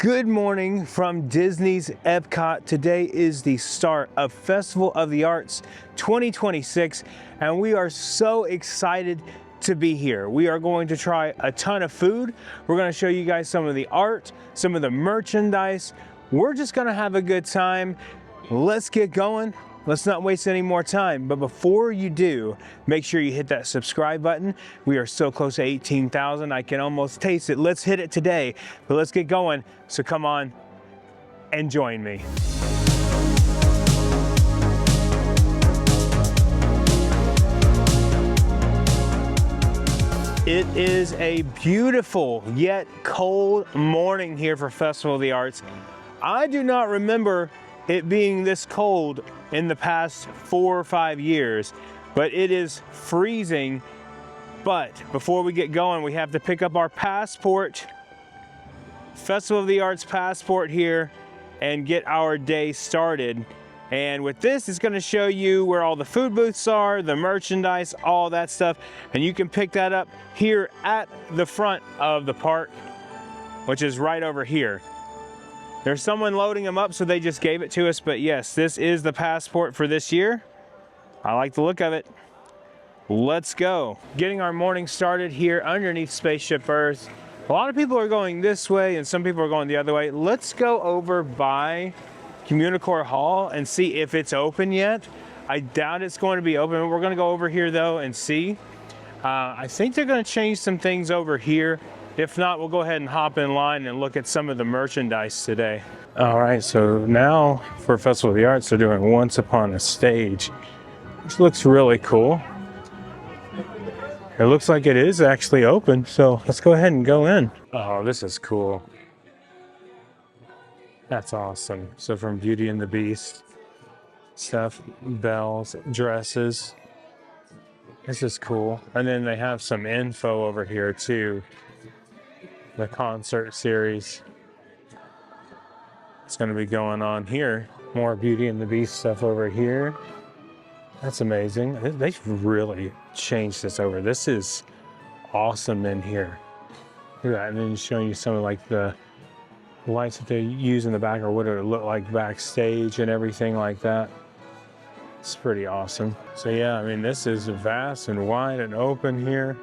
Good morning from Disney's Epcot. Today is the start of Festival of the Arts 2026, and we are so excited to be here. We are going to try a ton of food. We're going to show you guys some of the art, some of the merchandise. We're just going to have a good time. Let's get going. Let's not waste any more time. But before you do, make sure you hit that subscribe button. We are so close to 18,000. I can almost taste it. Let's hit it today. But let's get going. So come on and join me. It is a beautiful yet cold morning here for Festival of the Arts. I do not remember it being this cold in the past 4 or 5 years, but it is freezing. But before we get going, we have to pick up our passport, Festival of the Arts passport here, and get our day started. And with this, it's going to show you where all the food booths are, the merchandise, all that stuff, and you can pick that up here at the front of the park, which is right over here. There's someone loading them up, so they just gave it to us. But yes, this is the passport for this year. I like the look of it. Let's go. Getting our morning started here underneath Spaceship Earth. A lot of people are going this way and some people are going the other way. Let's go over by Communicore Hall and see if it's open yet. I doubt it's going to be open. We're going to go over here though and see. I think they're going to change some things over here. If not, we'll go ahead and hop in line and look at some of the merchandise today. All right, so now for Festival of the Arts, they're doing Once Upon a Stage, which looks really cool. It looks like it is actually open, so let's go ahead and go in. Oh, this is cool. That's awesome. So from Beauty and the Beast, stuff, bells, dresses. This is cool. And then they have some info over here too. The concert series. It's going to be going on here. More Beauty and the Beast stuff over here. That's amazing. They've really changed this over. This is awesome in here. Look at that. And then showing you some of like the lights that they use in the back, or what it would look like backstage and everything like that. It's pretty awesome. So yeah, I mean, this is vast and wide and open here.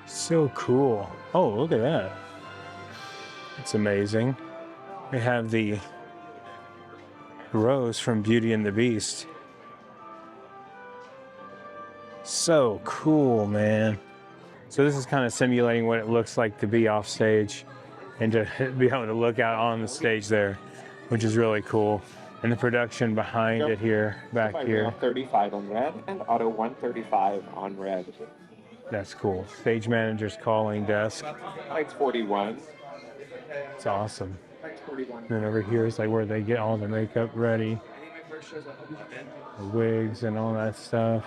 So cool. Oh, look at that. It's amazing. We have the Rose from Beauty and the Beast. So cool, man. So this is kind of simulating what it looks like to be off stage and to be able to look out on the stage there, which is really cool. And the production behind it here, back here. 35 on red and auto 135 on red. That's cool. Stage manager's calling desk. Lights 41. It's awesome. Lights 41. And then over here is like where they get all the makeup ready. The wigs and all that stuff.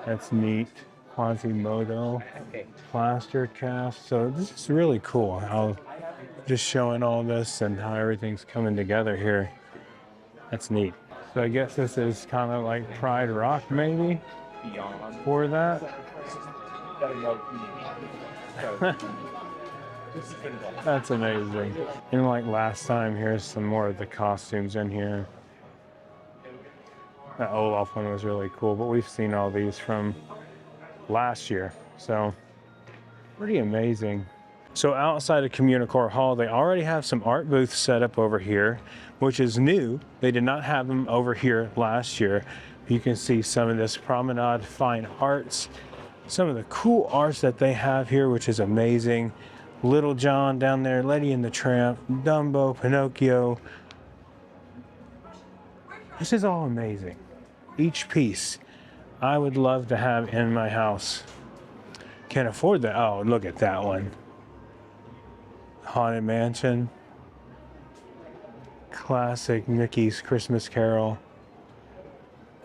That's neat. Quasimodo. Plaster cast. So this is really cool how just showing all this and how everything's coming together here. That's neat. So I guess this is kind of like Pride Rock maybe for that. That's amazing. And like last time, here's some more of the costumes in here. That Olaf one was really cool, but we've seen all these from last year, so pretty amazing. So outside of Communicore Hall, they already have some art booths set up over here, which is new. They did not have them over here last year. You can see some of this Promenade Fine Arts, some of the cool arts that they have here, which is amazing. Little John down there, Lady and the Tramp, Dumbo, Pinocchio. This is all amazing. Each piece I would love to have in my house. Can't afford that. Oh, look at that one. Haunted Mansion. Classic Mickey's Christmas Carol.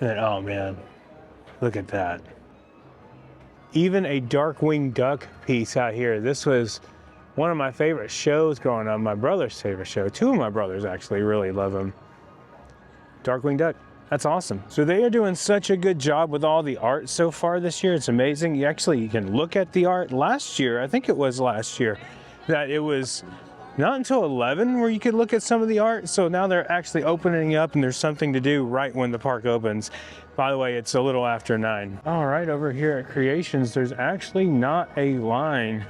And oh man, look at that. Even a Darkwing Duck piece out here. This was one of my favorite shows growing up, my brother's favorite show. Two of my brothers actually really love him. Darkwing Duck. That's awesome. So they are doing such a good job with all the art so far this year. It's amazing. You can look at the art last year. I think it was last year that it was not until 11 where you could look at some of the art. So now they're actually opening up and there's something to do right when the park opens. By the way, it's a little after 9. All right, over here at Creations, there's actually not a line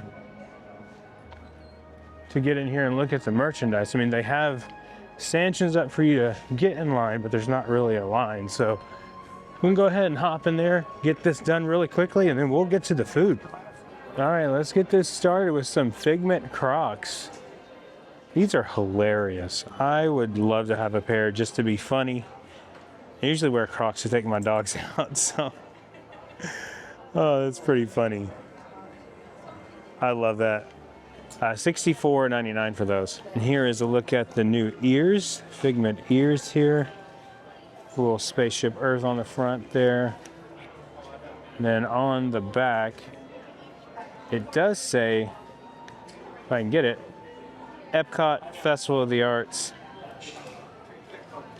to get in here and look at the merchandise. I mean, they have stanchions up for you to get in line, but there's not really a line. So we can go ahead and hop in there, get this done really quickly, and then we'll get to the food. All right, let's get this started with some Figment Crocs. These are hilarious. I would love to have a pair just to be funny. I usually wear Crocs to take my dogs out, so. Oh, that's pretty funny. I love that. $64.99 for those. And here is a look at the new ears, Figment ears here. A little spaceship Earth on the front there. And then on the back, it does say, if I can get it, Epcot Festival of the Arts.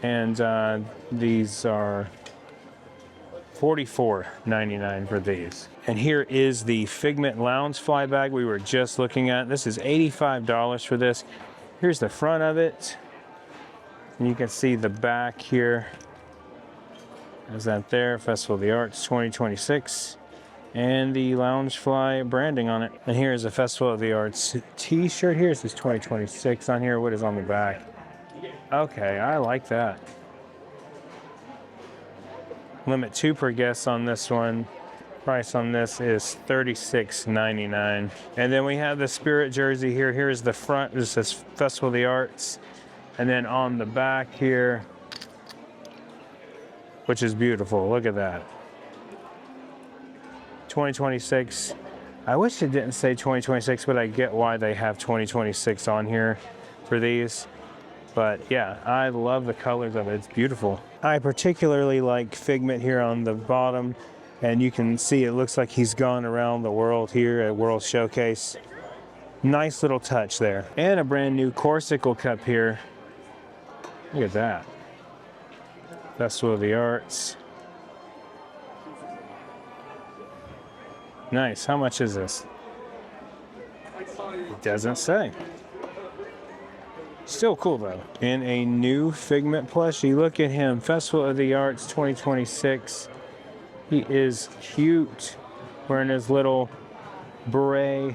And these are $44.99 for these. And here is the Figment Lounge Fly bag we were just looking at. This is $85 for this. Here's the front of it. And you can see the back here. There's that there, Festival of the Arts 2026. And the Loungefly branding on it. And here's a Festival of the Arts t-shirt here. It says 2026 on here. What is on the back? Okay, I like that. Limit 2 per guest on this one. Price on this is $36.99. And then we have the Spirit jersey here. Here's the front. This says Festival of the Arts. And then on the back here, which is beautiful. Look at that. 2026. I wish it didn't say 2026, but I get why they have 2026 on here for these. But yeah, I love the colors of it. It's beautiful. I particularly like Figment here on the bottom, and you can see it looks like he's gone around the world here at World Showcase. Nice little touch there. And a brand new Corsicle cup here. Look at that. Festival of the Arts. Nice. How much is this? It doesn't say. Still cool though. And a new Figment plushie. Look at him. Festival of the Arts 2026. He is cute. Wearing his little beret.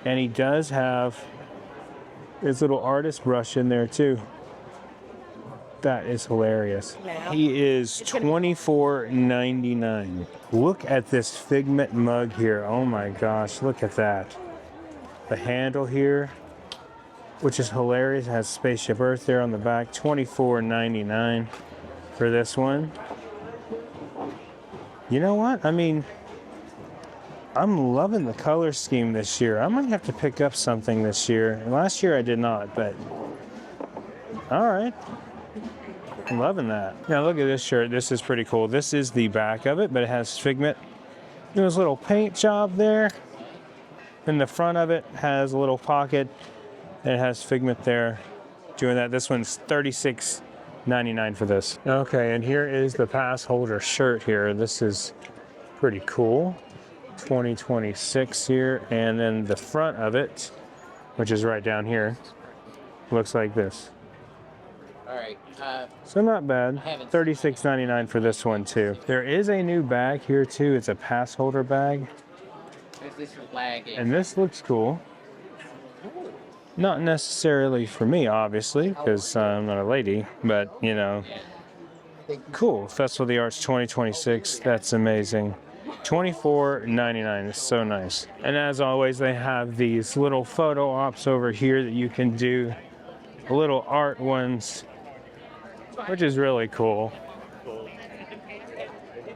And he does have his little artist brush in there too. That is hilarious. He is $24.99. Look at this Figment mug here. Oh my gosh, look at that. The handle here, which is hilarious, has Spaceship Earth there on the back. $24.99 for this one. You know what? I mean, I'm loving the color scheme this year. I might have to pick up something this year. Last year I did not, but all right. I'm loving that. Now look at this shirt. This is pretty cool. This is the back of it, but it has Figment. There's a little paint job there. And the front of it has a little pocket. And it has Figment there doing that. This one's $36.99 for this. Okay, and here is the pass holder shirt here. This is pretty cool. 2026 here. And then the front of it, which is right down here, looks like this. All right. So not bad. $36.99 for this one too. There is a new bag here too. It's a pass holder bag. And this looks cool. Not necessarily for me, obviously, because I'm not a lady, but you know. Cool. Festival of the Arts 2026. That's amazing. $24.99 is so nice. And as always, they have these little photo ops over here that you can do. Little art ones, which is really cool.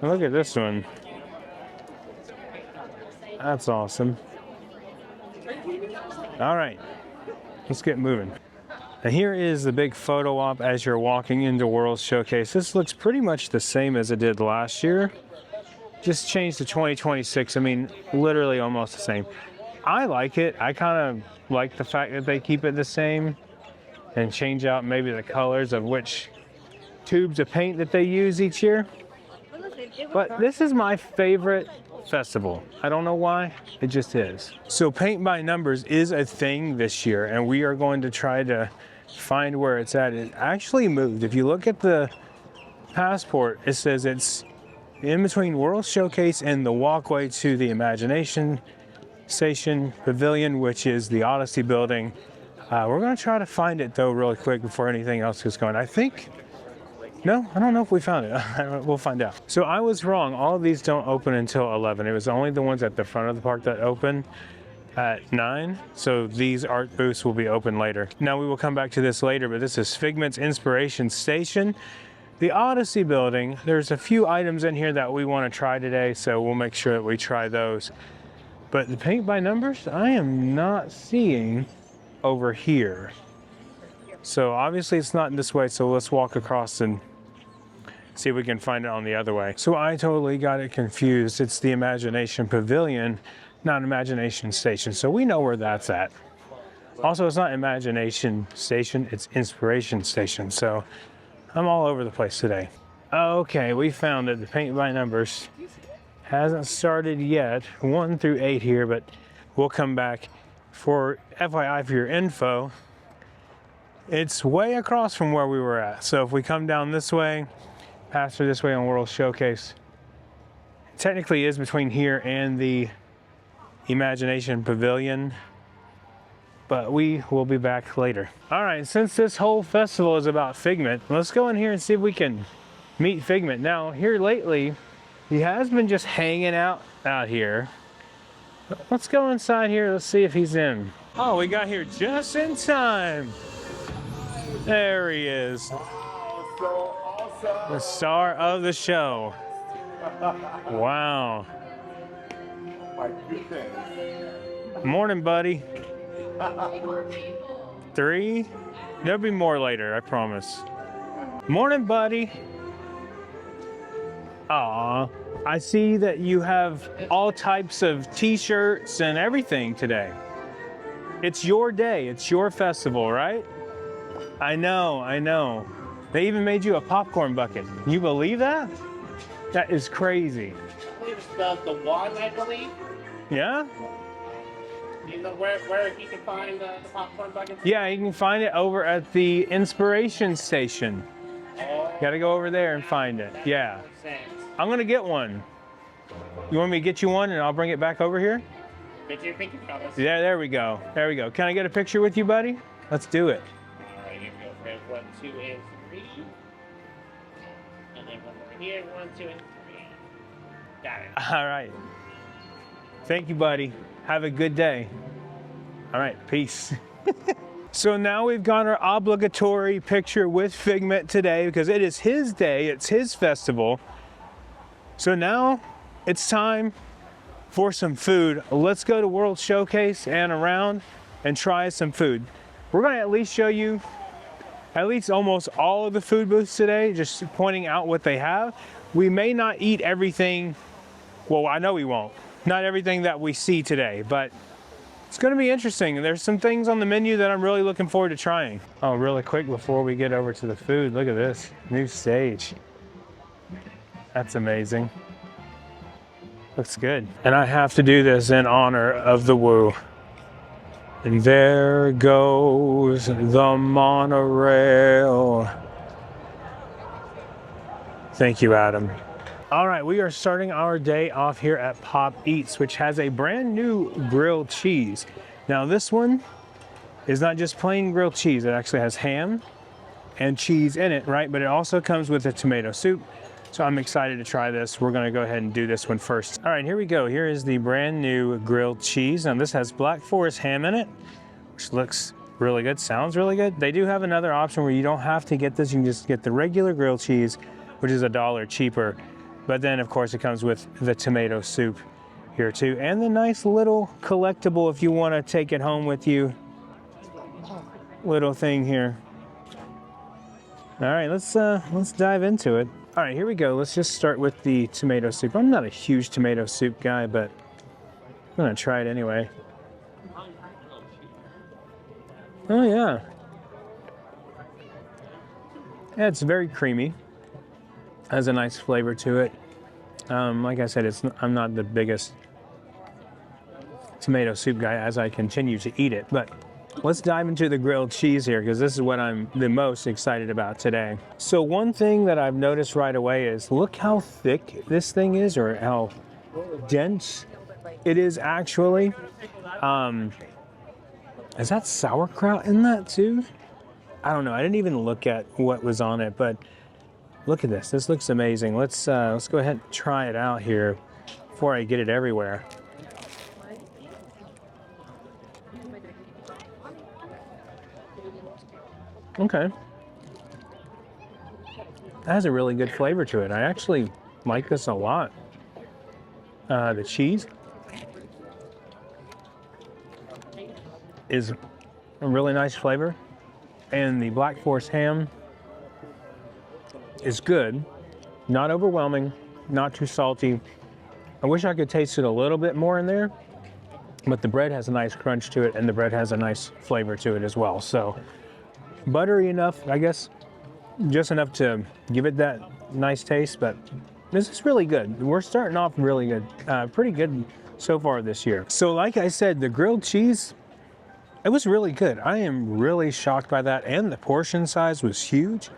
And look at this one. That's awesome. All right, let's get moving. And here is the big photo op as you're walking into World Showcase. This looks pretty much the same as it did last year. Just changed to 2026. I mean, literally almost the same. I like it. I kind of like the fact that they keep it the same and change out maybe the colors of which tubes of paint that they use each year. But this is my favorite festival. I don't know why, it just is. So paint by numbers is a thing this year, and we are going to try to find where it's at. It actually moved. If you look at the passport, it says it's in between World Showcase and the walkway to the Imagination Station Pavilion, which is the Odyssey building. We're gonna try to find it though really quick before anything else gets going. I think, no, I don't know if we found it. We'll find out. So I was wrong. All of these don't open until 11. It was only the ones at the front of the park that open at 9. So these art booths will be open later. Now we will come back to this later, but this is Figment's Inspiration Station. The Odyssey building, there's a few items in here that we want to try today, so we'll make sure that we try those. But the paint by numbers, I am not seeing over here. So obviously it's not this way, so let's walk across and see if we can find it on the other way. So I totally got it confused. It's the Imagination Pavilion, not Imagination Station. So we know where that's at. Also, it's not Imagination Station, it's Inspiration Station. So I'm all over the place today. Okay, we found it. The paint by numbers hasn't started yet. 1 through 8 here, but we'll come back. For FYI, for your info, it's way across from where we were at. So if we come down this way, pass through this way on World Showcase, it technically is between here and the Imagination Pavilion, but we will be back later. All right, since this whole festival is about Figment, let's go in here and see if we can meet Figment. Now, here lately, he has been just hanging out here. Let's go inside here, let's see if he's in. Oh, we got here just in time. There he is. Oh, so awesome. The star of the show. Wow. My goodness. Morning, buddy. 3? There'll be more later, I promise. Morning, buddy. Aw, I see that you have all types of t-shirts and everything today. It's your day, it's your festival, right? I know. They even made you a popcorn bucket. You believe that? That is crazy. I believe it's the one, I believe. Yeah? You know where you can find the popcorn buckets? Yeah, you can find it over at the Inspiration Station. Oh, Gotta go over there and find it. Yeah. makes sense. I'm gonna get one. You want me to get you one and I'll bring it back over here? Picture promise. Yeah, there we go. There we go. Can I get a picture with you, buddy? Let's do it. All right, here we go. There's 1, 2, and 3. And then one over here. 1, 2, and 3. Got it. All right. Thank you, buddy. Have a good day. All right, peace. So now we've got our obligatory picture with Figment today because it is his day, it's his festival. So now it's time for some food. Let's go to World Showcase and around and try some food. We're gonna at least show you at least almost all of the food booths today, just pointing out what they have. We may not eat everything, well, I know we won't. Not everything that we see today, but it's gonna be interesting. There's some things on the menu that I'm really looking forward to trying. Oh, really quick before we get over to the food, look at this, new stage. That's amazing. Looks good. And I have to do this in honor of the Woo. And there goes the monorail. Thank you, Adam. All right, we are starting our day off here at Pop Eats, which has a brand new grilled cheese. Now this one is not just plain grilled cheese. It actually has ham and cheese in it, right? But it also comes with a tomato soup. So I'm excited to try this. We're gonna go ahead and do this one first. All right, here we go. Here is the brand new grilled cheese. Now this has Black Forest ham in it, which looks really good, sounds really good. They do have another option where you don't have to get this. You can just get the regular grilled cheese, which is $1 cheaper. But then of course it comes with the tomato soup here too. And the nice little collectible if you wanna take it home with you. Little thing here. All right, let's dive into it. All right, here we go. Let's just start with the tomato soup. I'm not a huge tomato soup guy, but I'm gonna try it anyway. Oh yeah. Yeah, it's very creamy. Has a nice flavor to it. Like I said, I'm not the biggest tomato soup guy as I continue to eat it, but let's dive into the grilled cheese here because this is what I'm the most excited about today. So one thing that I've noticed right away is look how thick this thing is, or how dense it is actually. Is that sauerkraut in that too? I don't know. I didn't even look at what was on it, but look at this. This looks amazing. Let's go ahead and try it out here before I get it everywhere. Okay. That has a really good flavor to it. I actually like this a lot. The cheese is a really nice flavor, and the Black Forest ham is good, not overwhelming, not too salty. I wish I could taste it a little bit more in there, but the bread has a nice crunch to it, and the bread has a nice flavor to it as well. So buttery enough, I guess, just enough to give it that nice taste, but this is really good. We're starting off really good, pretty good so far this year. So like I said, the grilled cheese, it was really good. I am really shocked by that, and the portion size was huge.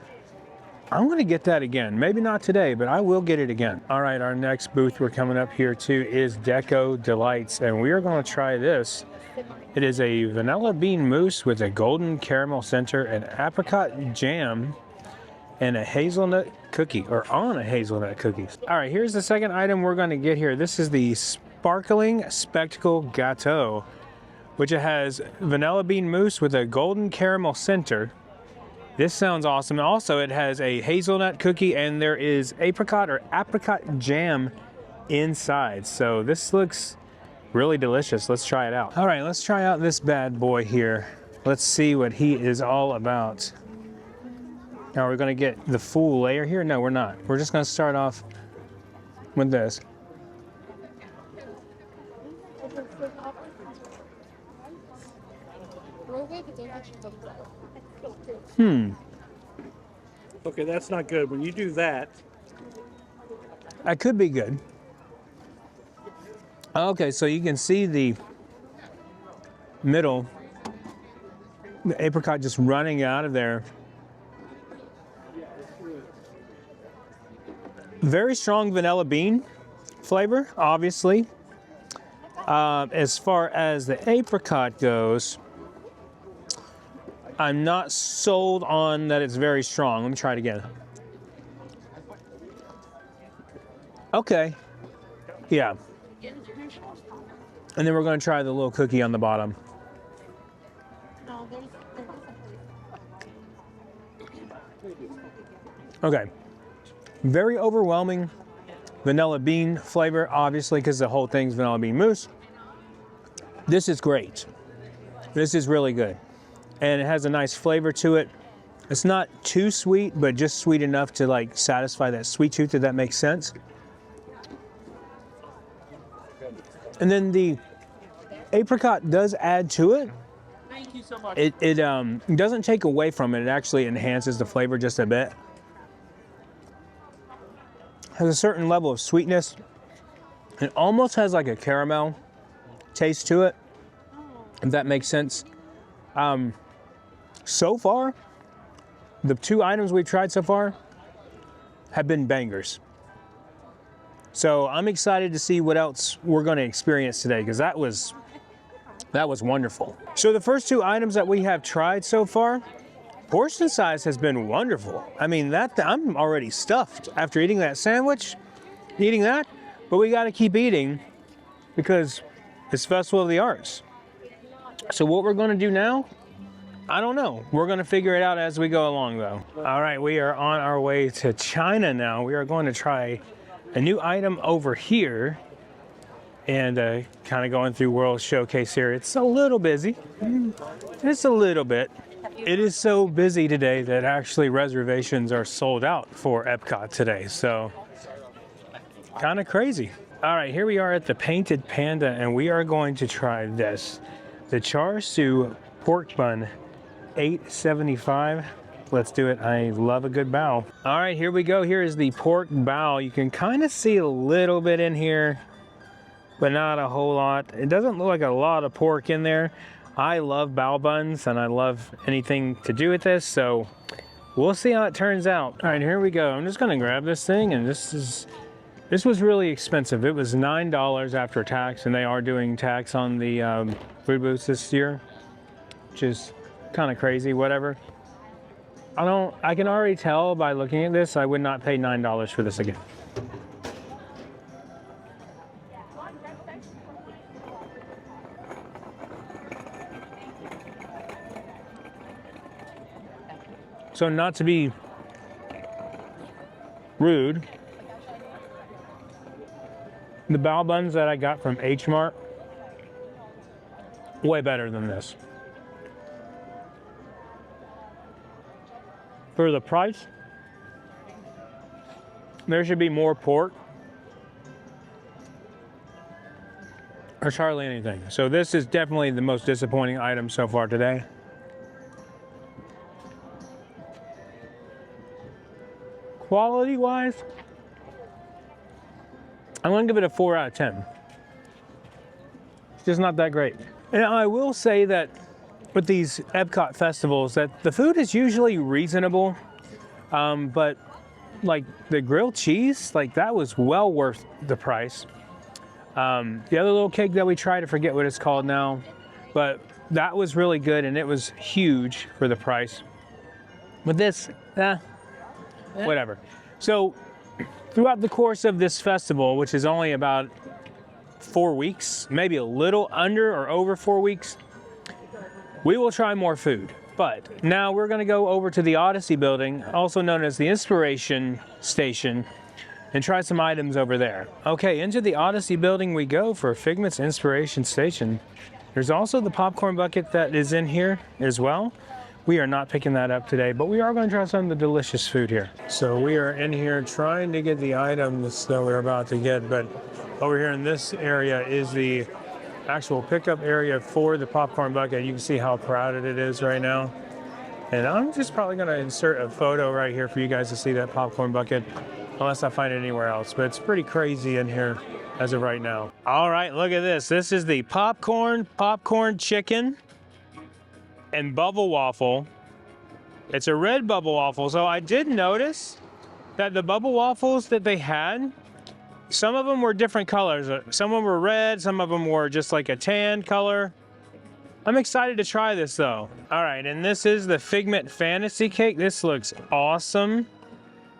I'm gonna get that again. Maybe not today, but I will get it again. All right, our next booth we're coming up here to is Deco Delights, and we are gonna try this. It is a vanilla bean mousse with a golden caramel center, and apricot jam, and a hazelnut cookie, or on a hazelnut cookie. All right, here's the second item we're gonna get here. This is the Sparkling Spectacle Gâteau, which it has vanilla bean mousse with a golden caramel center. This sounds awesome. Also, it has a hazelnut cookie, and there is apricot or apricot jam inside. So this looks really delicious. Let's try it out. All right, let's try out this bad boy here. Let's see what he is all about. Now, we're gonna get the full layer here? No, we're not. We're just gonna start off with this. Okay, that's not good. When you do that, That could be good. Okay, so you can see the middle, the apricot just running out of there. Very strong vanilla bean flavor, obviously. As far as the apricot goes, I'm not sold on that it's very strong. Let me try it again. Okay, yeah. And then we're gonna try the little cookie on the bottom. Okay, very overwhelming vanilla bean flavor, obviously, because the whole thing's vanilla bean mousse. This is great. This is really good. And it has a nice flavor to it. It's not too sweet, but just sweet enough to like satisfy that sweet tooth, if that makes sense. And then the apricot does add to it. Thank you so much. It doesn't take away from it. It actually enhances the flavor just a bit. Has a certain level of sweetness. It almost has like a caramel taste to it, if that makes sense. So far, the two items we've tried so far have been bangers. So I'm excited to see what else we're going to experience today, because that was wonderful. So the first two items that we have tried so far, portion size has been wonderful. I mean, I'm already stuffed after eating that sandwich, eating that, but we got to keep eating because it's Festival of the Arts. So what we're going to do now, I don't know. We're going to figure it out as we go along, though. All right, we are on our way to China now. We are going to try a new item over here, and kind of going through World Showcase here. It's a little busy. It's a little bit. It is so busy today that actually reservations are sold out for Epcot today. So kind of crazy. All right, here we are at the Painted Panda, and we are going to try this. The char siu pork bun, $8.75. Let's do it. I love a good bao. All right, here we go. Here is the pork bao. You can kind of see a little bit in here, but not a whole lot. It doesn't look like a lot of pork in there. I love bao buns and I love anything to do with this, so we'll see how it turns out. All right, here we go. I'm just gonna grab this thing, and this was really expensive. It was $9 after tax, and they are doing tax on the food booths this year, which is kind of crazy, whatever. I can already tell by looking at this, I would not pay $9 for this again. So not to be rude, the bao buns that I got from H Mart, way better than this. For the price, there should be more pork. There's hardly anything. So this is definitely the most disappointing item so far today. Quality-wise, I'm gonna give it a 4 out of 10. It's just not that great. And I will say that with these Epcot festivals, that the food is usually reasonable, but like the grilled cheese, like that was well worth the price. The other little cake that we tried, I forget what it's called now, but that was really good and it was huge for the price. With this, whatever. So throughout the course of this festival, which is only about 4 weeks, maybe a little under or over 4 weeks, we will try more food. But now we're gonna go over to the Odyssey building, also known as the Inspiration Station, and try some items over there. Okay, into the Odyssey building we go for Figment's Inspiration Station. There's also the popcorn bucket that is in here as well. We are not picking that up today, but we are going to try some of the delicious food here. So we are in here trying to get the items that we're about to get, but over here in this area is the actual pickup area for the popcorn bucket. You can see how crowded it is right now. And I'm just probably going to insert a photo right here for you guys to see that popcorn bucket, unless I find it anywhere else. But it's pretty crazy in here as of right now. All right, look at this. This is the popcorn chicken and bubble waffle. It's a red bubble waffle. So I did notice that the bubble waffles that they had, some of them were different colors. Some of them were red, some of them were just like a tan color. I'm excited to try this though. All right, and this is the Figment Fantasy Cake. This looks awesome.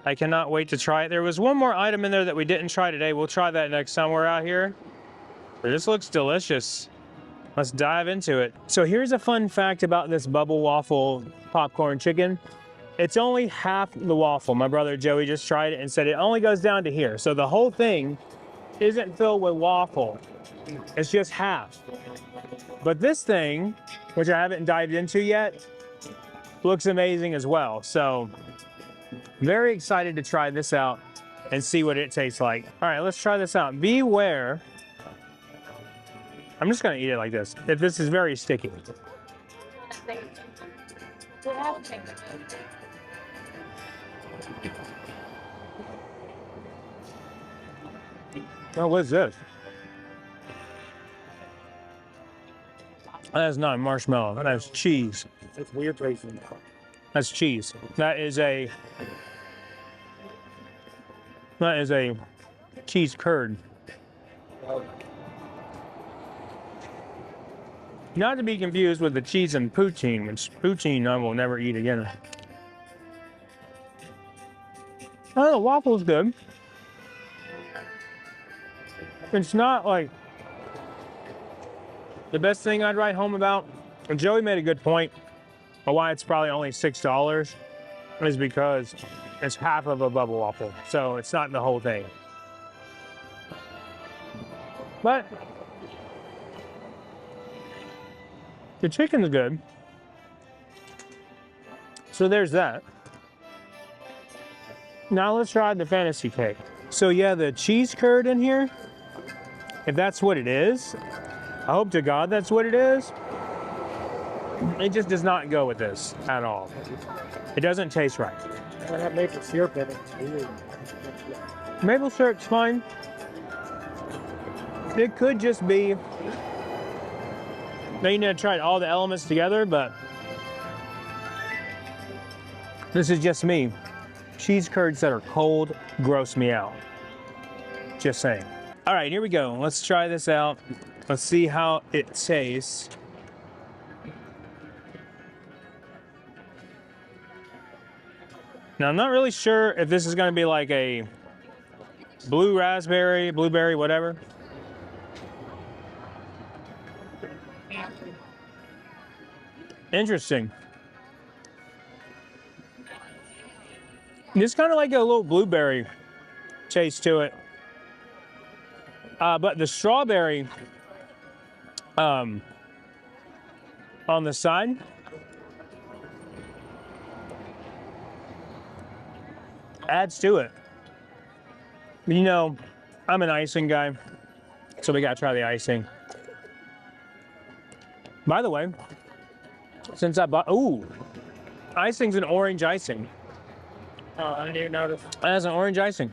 I cannot wait to try it. There was one more item in there that we didn't try today. We'll try that next time we're out here. But this looks delicious. Let's dive into it. So here's a fun fact about this bubble waffle popcorn chicken. It's only half the waffle. My brother Joey just tried it and said it only goes down to here. So the whole thing isn't filled with waffle. It's just half. But this thing, which I haven't dived into yet, looks amazing as well. So very excited to try this out and see what it tastes like. All right, let's try this out. Beware. I'm just gonna eat it like this. If this is very sticky. Oh, what's this? That is not marshmallow. That is cheese. It's weird tasting. That's cheese. That is a cheese curd. Not to be confused with the cheese and poutine, which poutine I will never eat again. Oh, the waffle's good. It's not like the best thing I'd write home about. And Joey made a good point of why it's probably only $6 is because it's half of a bubble waffle. So it's not the whole thing. But the chicken's good. So there's that. Now let's try the fantasy cake. So yeah, the cheese curd in here, if that's what it is, I hope to God that's what it is. It just does not go with this at all. It doesn't taste right. I have maple syrup in it. It's weird. Maple syrup's fine. It could just be they need to try all the elements together, but this is just me. Cheese curds that are cold gross me out. Just saying. All right, here we go. Let's try this out. Let's see how it tastes. Now, I'm not really sure if this is going to be like a blue raspberry, blueberry, whatever. Interesting. It's kind of like a little blueberry taste to it. But the strawberry on the side adds to it. You know, I'm an icing guy, so we gotta try the icing. By the way, since I bought, ooh, icing's an orange icing. Oh, I didn't even notice. It has an orange icing.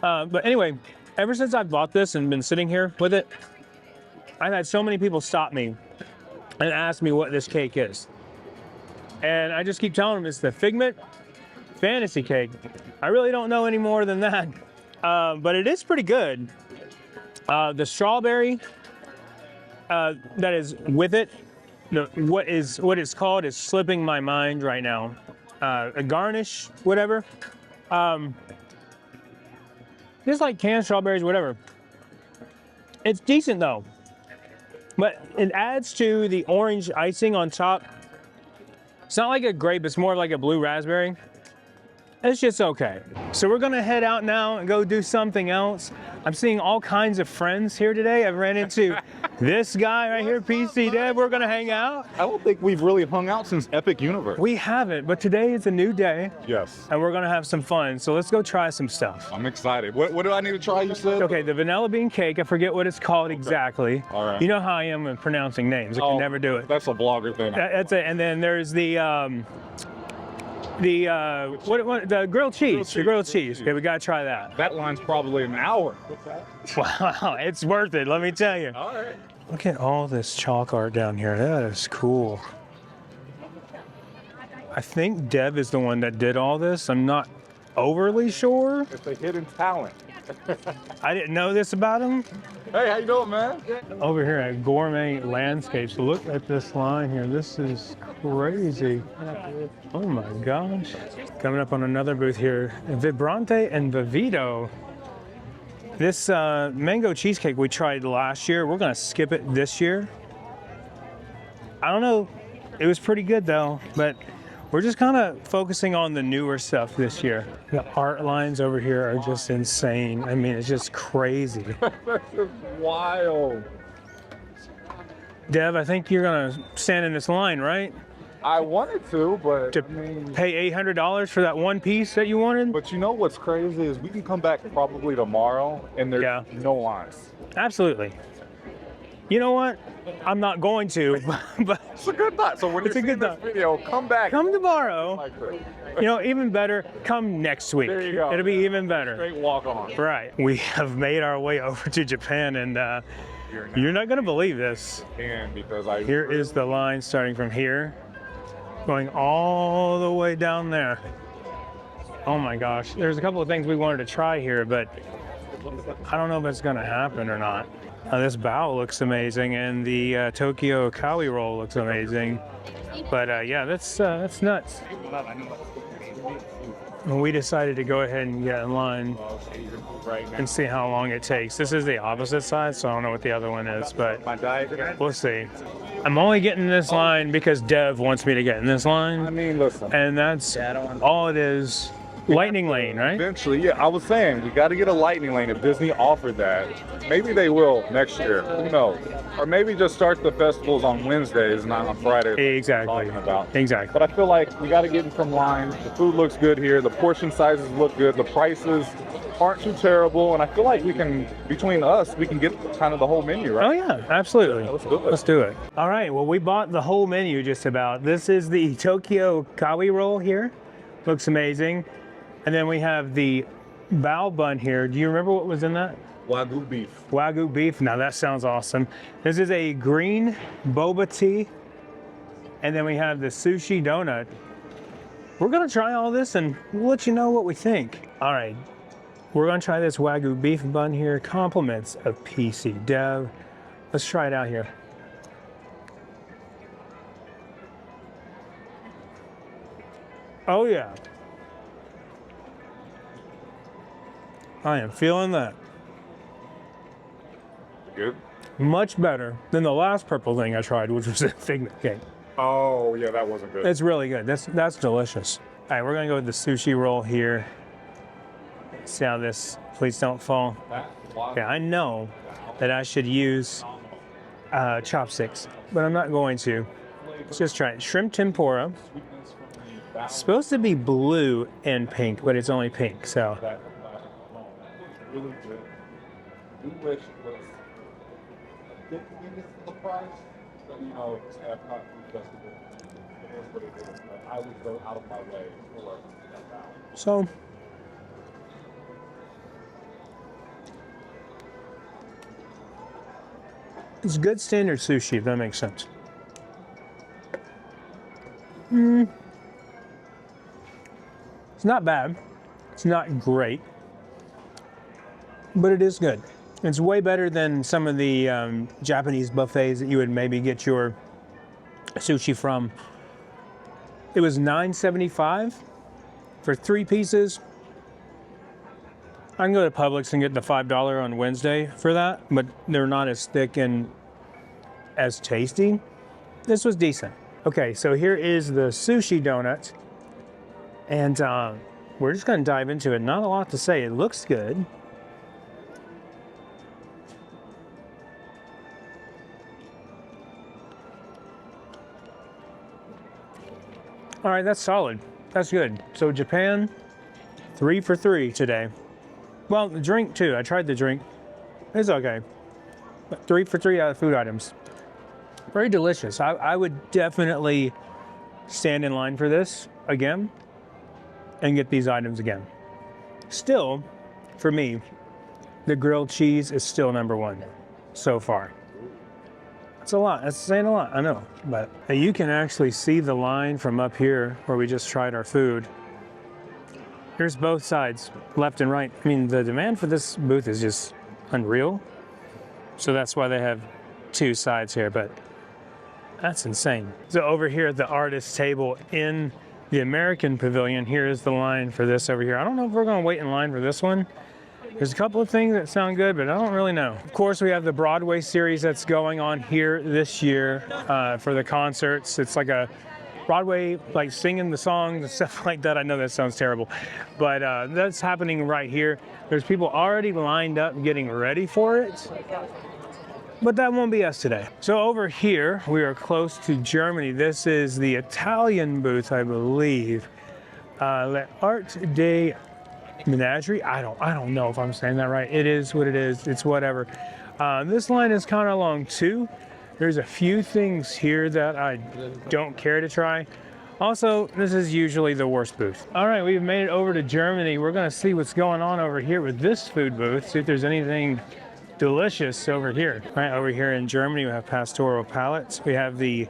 But anyway, ever since I've bought this and been sitting here with it, I've had so many people stop me and ask me what this cake is. And I just keep telling them it's the Figment Fantasy Cake. I really don't know any more than that. But it is pretty good. The strawberry that is with it, what it's called is slipping my mind right now. A garnish, whatever. Just like canned strawberries, whatever. It's decent though. But it adds to the orange icing on top. It's not like a grape, it's more like a blue raspberry. It's just okay. So we're gonna head out now and go do something else. I'm seeing all kinds of friends here today. I've ran into this guy right here, PC Dev. We're gonna hang out. I don't think we've really hung out since Epic Universe. We haven't, but today is a new day. Yes. And we're gonna have some fun. So let's go try some stuff. I'm excited. What do I need to try, you said? Okay, the vanilla bean cake. I forget what it's called exactly. All right. You know how I am with pronouncing names. I can never do it. That's a vlogger thing. That's it. And then there's the grilled cheese. The grilled cheese. Okay, we gotta try that. That line's probably an hour. Wow, it's worth it, let me tell you. All right. Look at all this chalk art down here. That is cool. I think Dev is the one that did all this. I'm not overly sure. It's a hidden talent. I didn't know this about him. Hey, how you doing, man? Over here at Gourmet Landscapes, look at this line here. This is crazy. Oh my gosh. Coming up on another booth here, Vibrante and Vivito. This mango cheesecake we tried last year, we're gonna skip it this year. I don't know, it was pretty good though, but we're just kind of focusing on the newer stuff this year. The art lines over here are just insane. I mean, it's just crazy. That's just wild. Dev, I think you're gonna stand in this line, right? I wanted to, but To I mean, pay $800 for that one piece that you wanted? but you know what's crazy is we can come back probably tomorrow and there's no lines. Absolutely. You know what? I'm not going to, but It's a good thought. So when It's you a see good this thought. video, come back. come tomorrow. Like this. You know, even better, come next week. There you go. It'll be even better. Straight walk on. Right. We have made our way over to Japan, and you're not going to believe this. And because I Here is the line starting from here, going all the way down there. Oh my gosh. There's a couple of things we wanted to try here, but I don't know if it's going to happen or not. This bao looks amazing, and the Tokyo Kawi roll looks amazing. But yeah, that's nuts. And we decided to go ahead and get in line and see how long it takes. This is the opposite side, so I don't know what the other one is, but my diagram. we'll see. I'm only getting this line because Dev wants me to get in this I line, mean, listen. and that's all it is. Lightning lane, right? Eventually, yeah. I was saying we got to get a lightning lane. If Disney offered that, maybe they will next year. Who knows? Or maybe just start the festivals on Wednesdays, not on Fridays. Exactly. Talking about. Exactly. But I feel like we got to get in some line. The food looks good here. The portion sizes look good. The prices aren't too terrible, and I feel like we can, between us, we can get kind of the whole menu, right? Oh yeah, absolutely. Yeah, let's do it. Let's do it. All right, well, we bought the whole menu just about. This is the Tokyo Kawi roll here. Looks amazing. And then we have the bao bun here. Do you remember what was in that? Wagyu beef. Wagyu beef. Now that sounds awesome. This is a green boba tea. And then we have the sushi donut. We're gonna try all this and we'll let you know what we think. All right, we're gonna try this Wagyu beef bun here. Compliments of PC Dev. Let's try it out here. Oh yeah. I am feeling that. Good. Much better than the last purple thing I tried, which was a Figment cake. Oh, yeah, that wasn't good. It's really good. That's delicious. All right, we're gonna go with the sushi roll here. See how this, please don't fall. Okay, I know that I should use chopsticks, but I'm not going to. Let's just try it. Shrimp tempura. It's supposed to be blue and pink, but it's only pink, so. Really good. Do wish it was a bit the price, but you know, it's Epcot Food Festival. It is what it is, but I would go out of my way for that balance. So. It's good standard sushi, if that makes sense. It's not bad. It's not great. But it is good. It's way better than some of the Japanese buffets that you would maybe get your sushi from. It was $9.75 for 3 pieces. I can go to Publix and get the $5 on Wednesday for that, but they're not as thick and as tasty. This was decent. Okay, so here is the sushi donut. And we're just gonna dive into it. Not a lot to say. It looks good. All right, that's solid. That's good. So Japan, 3 for 3 today. Well, the drink too. I tried the drink. It's okay. But 3 for 3 out of food items. Very delicious. I would definitely stand in line for this again and get these items again. Still, for me, the grilled cheese is still #1 so far. It's a lot. That's saying a lot, I know. But you can actually see the line from up here where we just tried our food. Here's both sides, left and right. I mean, the demand for this booth is just unreal. So that's why they have 2 sides here, but that's insane. So over here at the artist table in the American Pavilion, here is the line for this over here. I don't know if we're gonna wait in line for this one. There's a couple of things that sound good, but I don't really know. Of course, we have the Broadway series that's going on here this year for the concerts. It's like a Broadway, like singing the songs and stuff like that. I know that sounds terrible, but that's happening right here. There's people already lined up getting ready for it, but that won't be us today. So over here, we are close to Germany. This is the Italian booth, I believe. L'Art de Menagerie. I don't know if I'm saying that right. It is what it is. It's whatever. This line is kind of long too. There's a few things here that I don't care to try. Also, this is usually the worst booth. All right, we've made it over to Germany. We're gonna see what's going on over here with this food booth, see if there's anything delicious over here. All right, over here in Germany, we have pastoral palates. We have the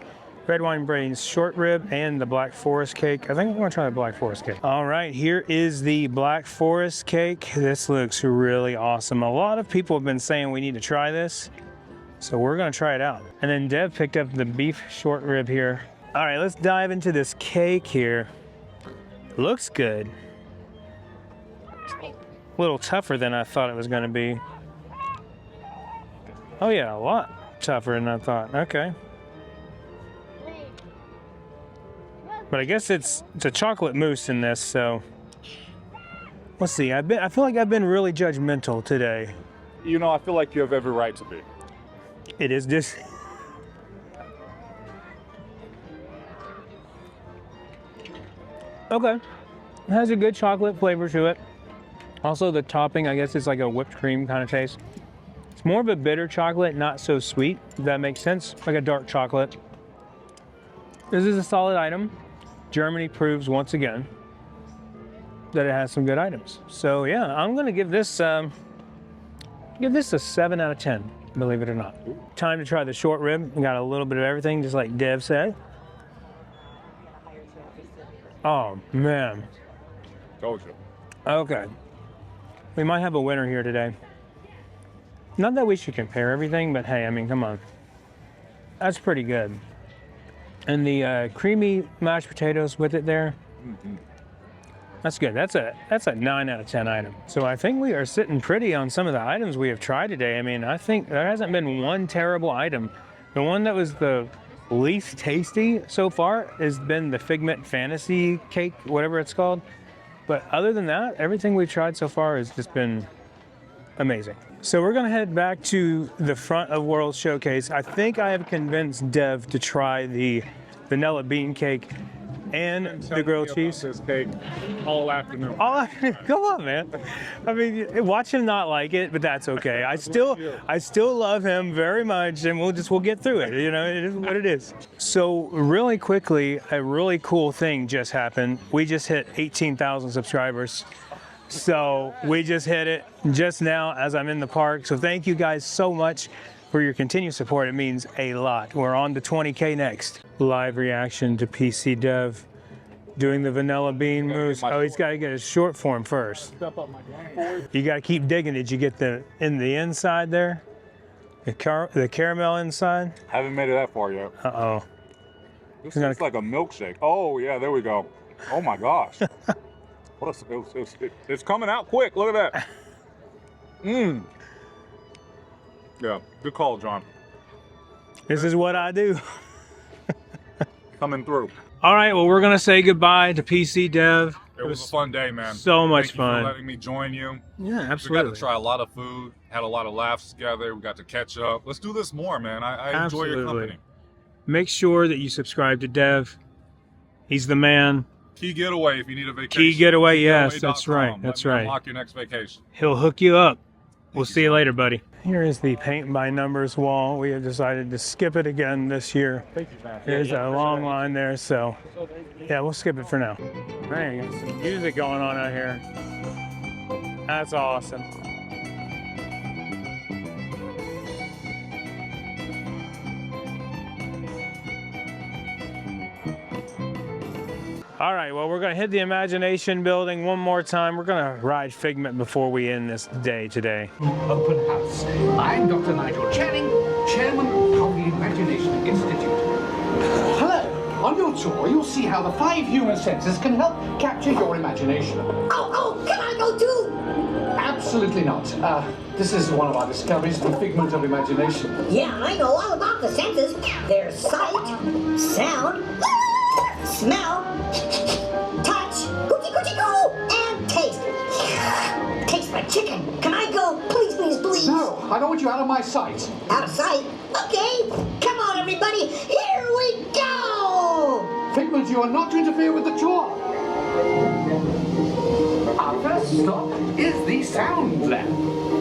red wine braised short rib and the Black Forest cake. I think I'm gonna try the Black Forest cake. All right, here is the Black Forest cake. This looks really awesome. A lot of people have been saying we need to try this, so we're gonna try it out. And then Dev picked up the beef short rib here. All right, let's dive into this cake here. Looks good. A little tougher than I thought it was gonna be. Oh yeah, a lot tougher than I thought. Okay. But I guess it's a chocolate mousse in this, so let's see. I feel like I've been really judgmental today. You know, I feel like you have every right to be. It is just okay. It has a good chocolate flavor to it. Also, the topping, I guess, is like a whipped cream kind of taste. It's more of a bitter chocolate, not so sweet, if that makes sense. Like a dark chocolate. This is a solid item. Germany proves once again that it has some good items. So yeah, I'm gonna give this a 7 out of 10, believe it or not. Time to try the short rib. We got a little bit of everything, just like Dev said. Oh man. Told you. Okay. We might have a winner here today. Not that we should compare everything, but hey, I mean, come on. That's pretty good. And the creamy mashed potatoes with it there. That's good. That's a 9 out of 10 item. So I think we are sitting pretty on some of the items we have tried today. I mean, I think there hasn't been one terrible item. The one that was the least tasty so far has been the Figment Fantasy Cake, whatever it's called. But other than that, everything we've tried so far has just been amazing. So we're gonna head back to the front of World Showcase. I think I have convinced Dev to try the vanilla bean cake and the grilled cheese. This cake all afternoon. All afternoon. Come on, man. I mean, watch him not like it, but that's okay. I still love him very much, and we'll get through it. You know, it is what it is. So really quickly, a really cool thing just happened. We just hit 18,000 subscribers. So we just hit it just now as I'm in the park. So thank you guys so much for your continued support. It means a lot. We're on to 20K next. Live reaction to PC Dev doing the vanilla bean mousse. Oh, he's got to get his short form first. You got to keep digging. Did you get the inside there? The caramel inside? Haven't made it that far yet. Uh-oh. This looks like a milkshake. Oh, yeah, there we go. Oh, my gosh. It's coming out quick. Look at that. Mmm. Yeah, good call, John. This is what I do. Coming through. All right, well, we're going to say goodbye to PC Dev. It was a fun day, man. So much Thank you fun. for letting me join you. Yeah, We absolutely. got to try a lot of food, had a lot of laughs together. We got to catch up. Let's do this more, man. I enjoy your company. Make sure that you subscribe to Dev. He's the man. Key Getaway if you need a vacation. Key Getaway, yes, that's right. Let That's me right. unlock your next vacation. He'll hook you up. We'll see you later, buddy. Here is the paint by numbers wall. We have decided to skip it again this year. Thank you, man. There's a long line there, so yeah, we'll skip it for now. Man, got some music going on out here. That's awesome. All right, well, we're going to hit the Imagination Building one more time. We're going to ride Figment before we end this day today. Open house. I'm Dr. Nigel Channing, Chairman of the Imagination Institute. Hello. On your tour, you'll see how the 5 human senses can help capture your imagination. Oh, can I go too? Absolutely not. This is one of our discoveries, the Figment of Imagination. Yeah, I know all about the senses. There's sight, sound, smell, touch, coochie coochie coo, and taste. Tastes like chicken. Can I go? Please, please, please. No, I don't want you out of my sight. Out of sight? Okay. Come on, everybody. Here we go. Figment, you are not to interfere with the tour. Our first stop is the sound lab.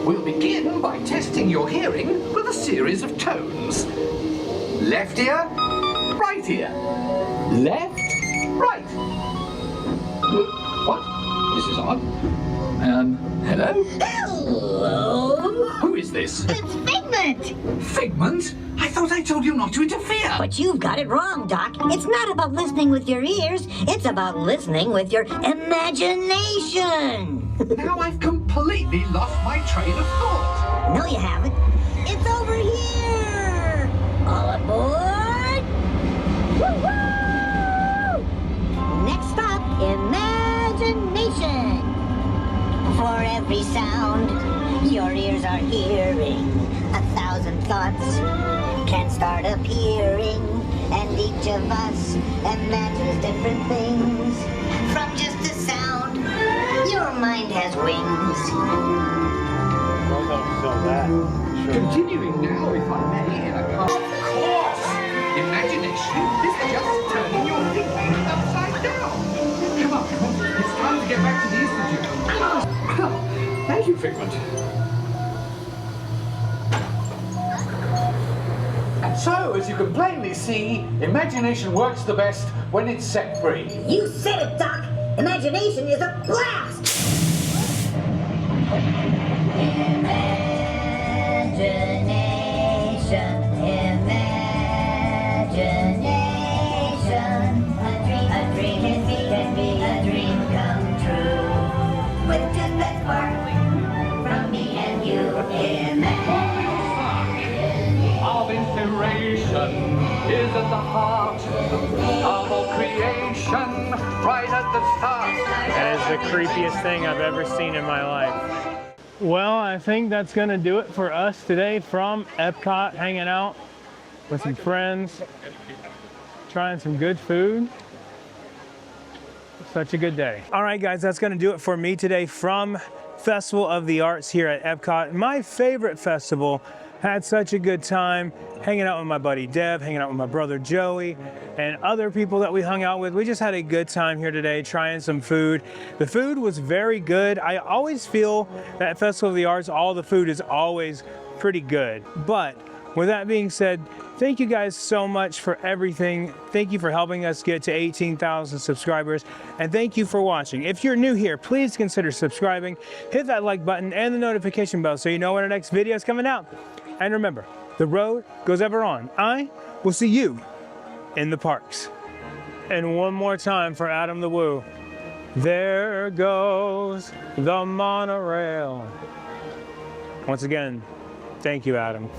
We'll begin by testing your hearing with a series of tones. Left ear, right ear. Left, right. What? This is odd. Hello? Hello. Who is this? It's Figment. Figment? I thought I told you not to interfere. But you've got it wrong, Doc. It's not about listening with your ears. It's about listening with your imagination. Now I've completely lost my train of thought. No, you haven't. It's over here. All aboard. Woo-hoo! Next stop, imagination. For every sound your ears are hearing, 1,000 thoughts can start appearing, and each of us imagines different things. From just a sound, your mind has wings. Continuing now, if I may, in a car. Of course! Imagination is just turning your thinking upside down. Come on, it's time to get back to the Institute. Well, Figment. And so, as you can plainly see, imagination works the best when it's set free. You said it, Doc. Imagination is a blast. Imagination, imagination. A dream can be a dream come true. With just that spark from me and you. Of inspiration is at the heart of all creation, right at the start. That is the creepiest thing I've ever seen in my life. Well, I think that's gonna do it for us today from Epcot, hanging out with some friends, trying some good food. Such a good day. All right, guys, that's gonna do it for me today from Festival of the Arts here at Epcot. My favorite festival. Had such a good time hanging out with my buddy Deb, hanging out with my brother Joey, and other people that we hung out with. We just had a good time here today trying some food. The food was very good. I always feel that at Festival of the Arts, all the food is always pretty good. But with that being said, thank you guys so much for everything. Thank you for helping us get to 18,000 subscribers. And thank you for watching. If you're new here, please consider subscribing. Hit that like button and the notification bell so you know when our next video is coming out. And remember, the road goes ever on. I will see you in the parks. And one more time for Adam the Woo. There goes the monorail. Once again, thank you, Adam.